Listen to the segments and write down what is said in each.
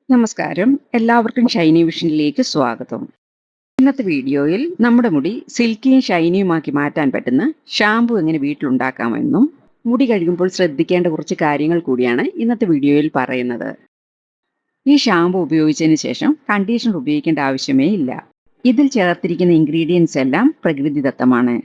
നമസ്കാരം. എല്ലാവർക്കും ഷൈനി വിഷനിലേക്ക് സ്വാഗതം. ഇന്നത്തെ വീഡിയോയിൽ നമ്മുടെ മുടി സിൽക്കിയും ഷൈനിയുമാക്കി മാറ്റാൻ പറ്റുന്ന ഷാമ്പു എങ്ങനെ വീട്ടിലുണ്ടാക്കാമെന്നും മുടി കഴുകുമ്പോൾ ശ്രദ്ധിക്കേണ്ട കുറച്ച് കാര്യങ്ങൾ കൂടിയാണ് ഇന്നത്തെ വീഡിയോയിൽ പറയുന്നത്. ഈ ഷാമ്പു ഉപയോഗിച്ചതിന് ശേഷം കണ്ടീഷണർ ഉപയോഗിക്കേണ്ട ആവശ്യമേ ഇല്ല. ഇതിൽ ചേർത്തിരിക്കുന്ന ഇൻഗ്രീഡിയൻസ് എല്ലാം പ്രകൃതിദത്തമാണ്.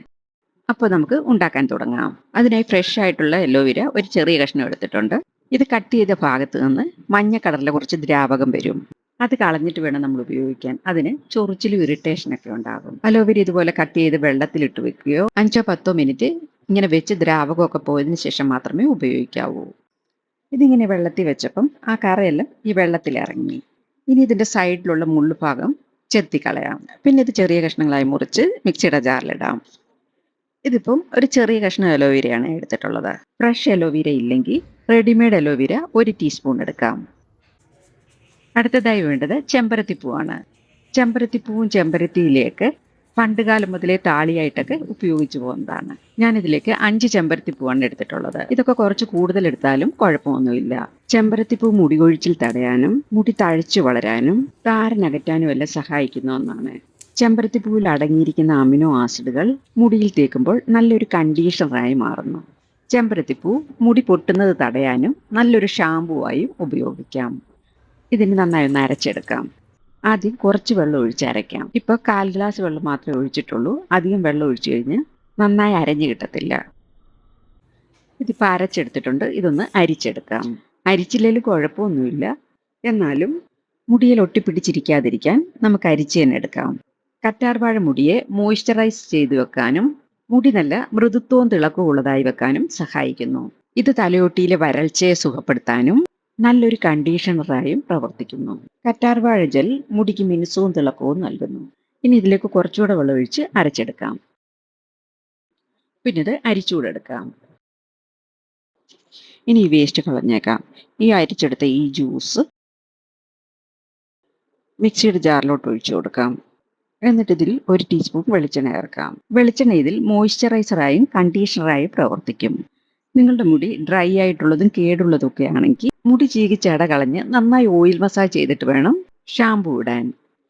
അപ്പോൾ നമുക്ക് ഉണ്ടാക്കാൻ തുടങ്ങാം. അതിനായി ഫ്രഷ് ആയിട്ടുള്ള അലോവേര ഒരു ചെറിയ കഷ്ണം എടുത്തിട്ടുണ്ട്. ഇത് കട്ട് ചെയ്ത ഭാഗത്ത് നിന്ന് മഞ്ഞ കളറിലെ കുറച്ച് ദ്രാവകം വരും. അത് കളഞ്ഞിട്ട് വേണം നമ്മൾ ഉപയോഗിക്കാൻ. അതിന് ചൊറിച്ചിലും ഇറിറ്റേഷനൊക്കെ ഉണ്ടാകും. അലോവേര ഇതുപോലെ കട്ട് ചെയ്ത് വെള്ളത്തിലിട്ട് വെക്കുകയോ 5-10 മിനിറ്റ് ഇങ്ങനെ വെച്ച് ദ്രാവകമൊക്കെ പോയതിന് ശേഷം മാത്രമേ ഉപയോഗിക്കാവൂ. ഇതിങ്ങനെ വെള്ളത്തിൽ വെച്ചപ്പം ആ കറയെല്ലാം ഈ വെള്ളത്തിൽ ഇറങ്ങി. ഇനി ഇതിൻ്റെ സൈഡിലുള്ള മുള്ളു ഭാഗം ചെത്തിക്കളയാം. പിന്നെ ഇത് ചെറിയ കഷ്ണങ്ങളായി മുറിച്ച് മിക്സിയുടെ ജാറിലിടാം. ഇതിപ്പം ഒരു ചെറിയ കഷ്ണം അലോവേരയാണ് എടുത്തിട്ടുള്ളത്. ഫ്രഷ് അലോവേര ഇല്ലെങ്കിൽ റെഡിമെയ്ഡ് അലോവേര 1 ടീസ്പൂൺ എടുക്കാം. അടുത്തതായി വേണ്ടത് ചെമ്പരത്തിപ്പൂവാണ്. ചെമ്പരത്തിപ്പൂവും ചെമ്പരത്തിയിലേക്ക് പണ്ടുകാലം മുതലേ താളിയായിട്ടൊക്കെ ഉപയോഗിച്ചു പോകുന്നതാണ്. ഞാനിതിലേക്ക് 5 ചെമ്പരത്തിപ്പൂവാണ് എടുത്തിട്ടുള്ളത്. ഇതൊക്കെ കുറച്ച് കൂടുതൽ എടുത്താലും കുഴപ്പമൊന്നുമില്ല. ചെമ്പരത്തിപ്പൂ മുടി കൊഴിച്ചിൽ തടയാനും മുടി തഴച്ചു വളരാനും താരനകറ്റാനും എല്ലാം സഹായിക്കുന്ന ഒന്നാണ്. ചെമ്പരത്തിപ്പൂവിൽ അടങ്ങിയിരിക്കുന്ന അമിനോ ആസിഡുകൾ മുടിയിൽ തേക്കുമ്പോൾ നല്ലൊരു കണ്ടീഷണറായി മാറുന്നു. ചെമ്പരത്തിപ്പൂ മുടി പൊട്ടുന്നത് തടയാനും നല്ലൊരു ഷാമ്പുവായും ഉപയോഗിക്കാം. ഇതിന് നന്നായി ഒന്ന് അരച്ചെടുക്കാം. ആദ്യം കുറച്ച് വെള്ളം ഒഴിച്ച് അരയ്ക്കാം. ഇപ്പോൾ 1/4 ഗ്ലാസ് വെള്ളം മാത്രമേ ഒഴിച്ചിട്ടുള്ളൂ. അധികം വെള്ളം ഒഴിച്ചു കഴിഞ്ഞ് നന്നായി അരഞ്ഞു കിട്ടത്തില്ല. ഇതിപ്പോൾ അരച്ചെടുത്തിട്ടുണ്ട്. ഇതൊന്ന് അരിച്ചെടുക്കാം. അരിച്ചില്ലെങ്കിലും കുഴപ്പമൊന്നുമില്ല. എന്നാലും മുടിയിൽ ഒട്ടിപ്പിടിച്ചിരിക്കാതിരിക്കാൻ നമുക്ക് അരിച്ച് തന്നെ എടുക്കാം. കറ്റാർവാഴ മുടിയെ മോയ്സ്ചറൈസ് ചെയ്തു വെക്കാനും മുടി നല്ല മൃദുത്വവും തിളക്കവും ഉള്ളതായി വെക്കാനും സഹായിക്കുന്നു. ഇത് തലയോട്ടിയിലെ വരൾച്ചയെ സുഖപ്പെടുത്താനും നല്ലൊരു കണ്ടീഷണറായും പ്രവർത്തിക്കുന്നു. കറ്റാർവാഴ ജെൽ മുടിക്ക് മിനുസവും തിളക്കവും നൽകുന്നു. ഇനി ഇതിലേക്ക് കുറച്ചുകൂടെ വെള്ളം ഒഴിച്ച് അരച്ചെടുക്കാം. പിന്നെ ഇത് അരിച്ചുകൂടെടുക്കാം. ഇനി ഈ വേസ്റ്റ് കളഞ്ഞേക്കാം. ഈ അരിച്ചെടുത്ത ഈ ജ്യൂസ് മിക്സിയുടെ ജാറിലോട്ട് ഒഴിച്ചു കൊടുക്കാം. എന്നിട്ട് ഇതിൽ 1 ടീസ്പൂൺ വെളിച്ചെണ്ണ ചേർക്കാം. വെളിച്ചെണ്ണ ഇതിൽ മോയ്സ്ചറൈസറായും കണ്ടീഷണറായും പ്രവർത്തിക്കും. നിങ്ങളുടെ മുടി ഡ്രൈ ആയിട്ടുള്ളതും കേടുള്ളതും ഒക്കെ ആണെങ്കിൽ മുടി ചീകി ചട കളഞ്ഞ് നന്നായി ഓയിൽ മസാജ് ചെയ്തിട്ട് വേണം ഷാമ്പു ഇടാൻ.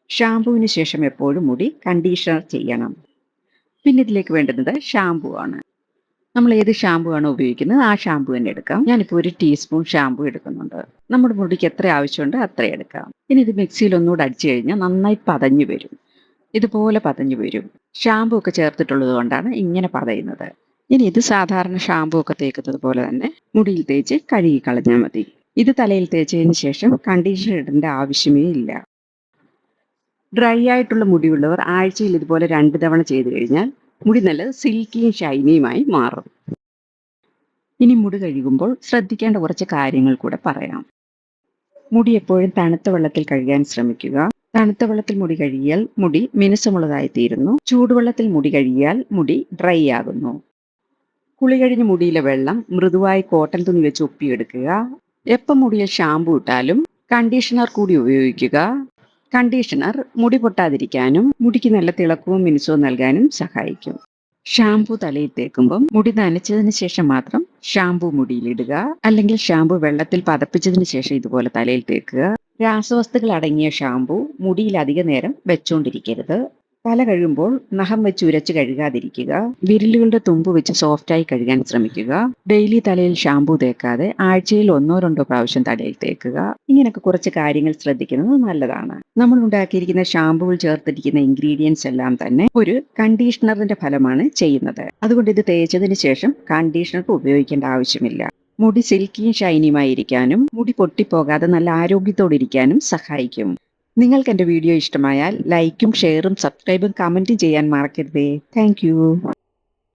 ഷാമ്പുവിന് ശേഷം എപ്പോഴും മുടി കണ്ടീഷണർ ചെയ്യണം. പിന്നെ ഇതിലേക്ക് വേണ്ടുന്നത് ഷാമ്പു ആണ്. നമ്മൾ ഏത് ഷാമ്പു ആണോ ഉപയോഗിക്കുന്നത് ആ ഷാമ്പു തന്നെ എടുക്കാം. ഞാനിപ്പോൾ 1 ടീസ്പൂൺ ഷാമ്പു എടുക്കുന്നുണ്ട്. നമ്മുടെ മുടിക്ക് എത്ര ആവശ്യമുണ്ട് അത്ര എടുക്കാം. ഇനി ഇത് മിക്സിയിൽ ഒന്നുകൂടെ അടിച്ചു കഴിഞ്ഞാൽ നന്നായി പതഞ്ഞു വരും. ഇതുപോലെ പതഞ്ഞു വരും. ഷാമ്പു ഒക്കെ ചേർത്തിട്ടുള്ളത് കൊണ്ടാണ് ഇങ്ങനെ പതയുന്നത്. ഇനി ഇത് സാധാരണ ഷാമ്പു ഒക്കെ തേക്കുന്നത് പോലെ തന്നെ മുടിയിൽ തേച്ച് കഴുകി കളഞ്ഞാൽ മതി. ഇത് തലയിൽ തേച്ചതിന് ശേഷം കണ്ടീഷണർ ഇടേണ്ട ആവശ്യമേ ഇല്ല. ഡ്രൈ ആയിട്ടുള്ള മുടിയുള്ളവർ ആഴ്ചയിൽ ഇതുപോലെ 2 തവണ ചെയ്തു കഴിഞ്ഞാൽ മുടി നല്ല സിൽക്കിയും ഷൈനിയുമായി മാറും. ഇനി മുടി കഴുകുമ്പോൾ ശ്രദ്ധിക്കേണ്ട കുറച്ച് കാര്യങ്ങൾ കൂടെ പറയാം. മുടി എപ്പോഴും തണുത്ത വെള്ളത്തിൽ കഴുകാൻ ശ്രമിക്കുക. തണുത്ത വെള്ളത്തിൽ മുടി കഴുകിയാൽ മുടി മിനുസമുള്ളതായി തീരുന്നു. ചൂടുവെള്ളത്തിൽ മുടി കഴുകിയാൽ മുടി ഡ്രൈ ആകുന്നു. കുളി കഴിഞ്ഞ് മുടിയിലെ വെള്ളം മൃദുവായി കോട്ടൺ തുണി വെച്ച് ഒപ്പിയെടുക്കുക. എപ്പം മുടിയിൽ ഷാമ്പു ഇട്ടാലും കണ്ടീഷണർ കൂടി ഉപയോഗിക്കുക. കണ്ടീഷണർ മുടി പൊട്ടാതിരിക്കാനും മുടിക്ക് നല്ല തിളക്കവും മിനുസവും നൽകാനും സഹായിക്കും. ഷാമ്പു തലയിൽ തേക്കുമ്പം മുടി നനച്ചതിന് ശേഷം മാത്രം ഷാമ്പു മുടിയിലിടുക. അല്ലെങ്കിൽ ഷാമ്പു വെള്ളത്തിൽ പതപ്പിച്ചതിന് ശേഷം ഇതുപോലെ തലയിൽ തേക്കുക. രാസവസ്തുക്കൾ അടങ്ങിയ ഷാമ്പു മുടിയിൽ അധിക നേരം വെച്ചുകൊണ്ടിരിക്കരുത്. തല കഴുകുമ്പോൾ നഖം വെച്ച് ഉരച്ച് കഴുകാതിരിക്കുക. വിരലുകളുടെ തുമ്പ് വെച്ച് സോഫ്റ്റായി കഴുകാൻ ശ്രമിക്കുക. ഡെയിലി തലയിൽ ഷാമ്പു തേക്കാതെ ആഴ്ചയിൽ 1-2 പ്രാവശ്യം തലയിൽ തേക്കുക. ഇങ്ങനെയൊക്കെ കുറച്ച് കാര്യങ്ങൾ ശ്രദ്ധിക്കുന്നത് നല്ലതാണ്. നമ്മൾ ഉണ്ടാക്കിയിരിക്കുന്ന ഷാമ്പുവിൽ ചേർത്തിരിക്കുന്ന ഇൻഗ്രീഡിയൻസ് എല്ലാം തന്നെ ഒരു കണ്ടീഷണറിന്റെ ഫലമാണ് ചെയ്യുന്നത്. അതുകൊണ്ട് ഇത് തേച്ചതിന് ശേഷം കണ്ടീഷണർ ഉപയോഗിക്കേണ്ട ആവശ്യമില്ല. മുടി സിൽക്കിയും ഷൈനിയുമായി ഇരിക്കാനും മുടി പൊട്ടിപ്പോകാതെ നല്ല ആരോഗ്യത്തോടെ ഇരിക്കാനും സഹായിക്കും. നിങ്ങൾക്ക് എൻ്റെ വീഡിയോ ഇഷ്ടമായാൽ ലൈക്കും ഷെയറും സബ്സ്ക്രൈബും കമൻറ്റും ചെയ്യാൻ മറക്കരുതേ. താങ്ക്